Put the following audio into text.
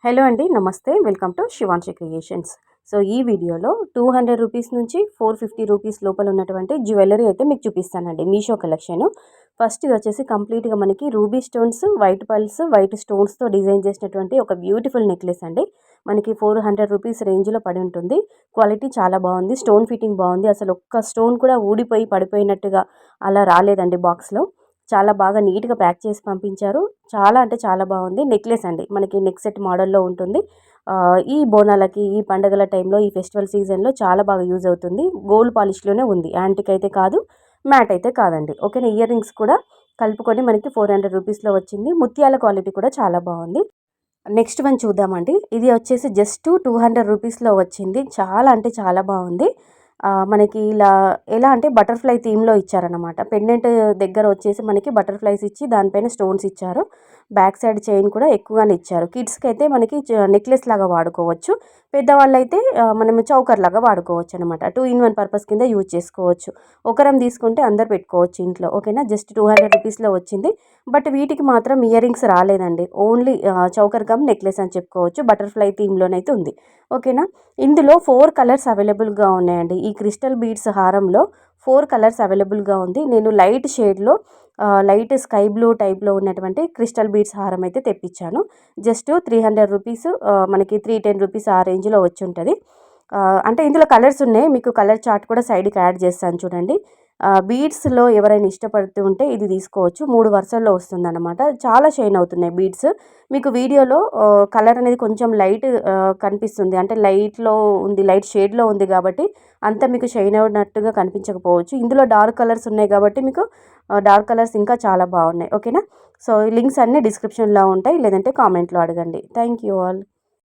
Hello అండి, నమస్తే. Welcome to Shivanshi creations. So ఈ వీడియోలో 200 రూపీస్ నుంచి 450 రూపీస్ లోపల ఉన్నటువంటి జ్యువెలరీ అయితే మీకు చూపిస్తానండి. మీషో కలెక్షన్. ఫస్ట్ ఇది వచ్చేసి కంప్లీట్గా మనకి ruby stones, white pearls, white స్టోన్స్తో డిజైన్ చేసినటువంటి ఒక బ్యూటిఫుల్ నెక్లెస్ అండి. మనకి 400 రూపీస్ రేంజ్లో పడి ఉంటుంది. క్వాలిటీ చాలా బాగుంది, స్టోన్ ఫిట్టింగ్ బాగుంది. అసలు ఒక్క స్టోన్ కూడా ఊడిపోయి పడిపోయినట్టుగా అలా రాలేదండి బాక్స్లో. చాలా బాగా నీట్గా ప్యాక్ చేసి పంపించారు. చాలా అంటే చాలా బాగుంది. నెక్లెస్ అండి, మనకి నెక్ సెట్ మోడల్లో ఉంటుంది. ఈ బోనాలకి, ఈ పండుగల టైంలో, ఈ ఫెస్టివల్ సీజన్లో చాలా బాగా యూజ్ అవుతుంది. గోల్డ్ పాలిష్లోనే ఉంది, యాంటిక్ అయితే కాదు, మ్యాట్ అయితే కాదండి. ఓకేనా. ఇయర్ రింగ్స్ కూడా కలుపుకొని మనకి 400 రూపీస్లో వచ్చింది. ముత్యాల క్వాలిటీ కూడా చాలా బాగుంది. నెక్స్ట్ వన్ చూద్దామండి. ఇది వచ్చేసి జస్ట్ 200 రూపీస్లో వచ్చింది. చాలా అంటే చాలా బాగుంది. మనకి ఇలా ఎలా అంటే బటర్ఫ్లై థీమ్లో ఇచ్చారనమాట. పెండెంట్ దగ్గర వచ్చేసి మనకి బటర్ఫ్లైస్ ఇచ్చి దానిపైన స్టోన్స్ ఇచ్చారు. బ్యాక్ సైడ్ చైన్ కూడా ఎక్కువగానే ఇచ్చారు. కిడ్స్కి అయితే మనకి నెక్లెస్ లాగా వాడుకోవచ్చు. పెద్దవాళ్ళు అయితే మనం చౌకర్ లాగా వాడుకోవచ్చు అనమాట. 2 in 1 పర్పస్ కింద యూజ్ చేసుకోవచ్చు. ఒకరం తీసుకుంటే అందరు పెట్టుకోవచ్చు ఇంట్లో. ఓకేనా. జస్ట్ 200 రూపీస్లో వచ్చింది. బట్ వీటికి మాత్రం ఇయర్ రింగ్స్ రాలేదండి. ఓన్లీ చౌకర్ కమ్ నెక్లెస్ అని చెప్పుకోవచ్చు. బటర్ఫ్లై థీమ్లోనైతే ఉంది. ఓకేనా. ఇందులో 4 కలర్స్ అవైలబుల్గా ఉన్నాయండి. ఈ క్రిస్టల్ బీడ్స్ హారంలో 4 కలర్స్ అవైలబుల్గా ఉంది. నేను లైట్ షేడ్లో లైట్ స్కై బ్లూ టైప్లో ఉన్నటువంటి క్రిస్టల్ బీడ్స్ హారం అయితే తెప్పించాను. జస్ట్ 300 రూపీస్, మనకి 310 రూపీస్ ఆ రేంజ్లో వచ్చి ఉంటుంది. అంటే ఇందులో కలర్స్ ఉన్నాయి. మీకు కలర్ చార్ట్ కూడా సైడ్కి యాడ్ చేస్తాను చూడండి. బీడ్స్లో ఎవరైనా ఇష్టపడుతూ ఉంటే ఇది తీసుకోవచ్చు. 3 వరుసల్లో వస్తుందన్నమాట. చాలా షైన్ అవుతున్నాయి బీడ్స్. మీకు వీడియోలో కలర్ అనేది కొంచెం లైట్ కనిపిస్తుంది. అంటే లైట్లో ఉంది, లైట్ షేడ్లో ఉంది కాబట్టి అంత మీకు షైన్ అవునట్టుగా కనిపించకపోవచ్చు. ఇందులో డార్క్ కలర్స్ ఉన్నాయి కాబట్టి మీకు డార్క్ కలర్స్ ఇంకా చాలా బాగున్నాయి. ఓకేనా. సో ఈ లింక్స్ అన్నీ డిస్క్రిప్షన్లో ఉంటాయి, లేదంటే కామెంట్లో అడగండి. Thank you all.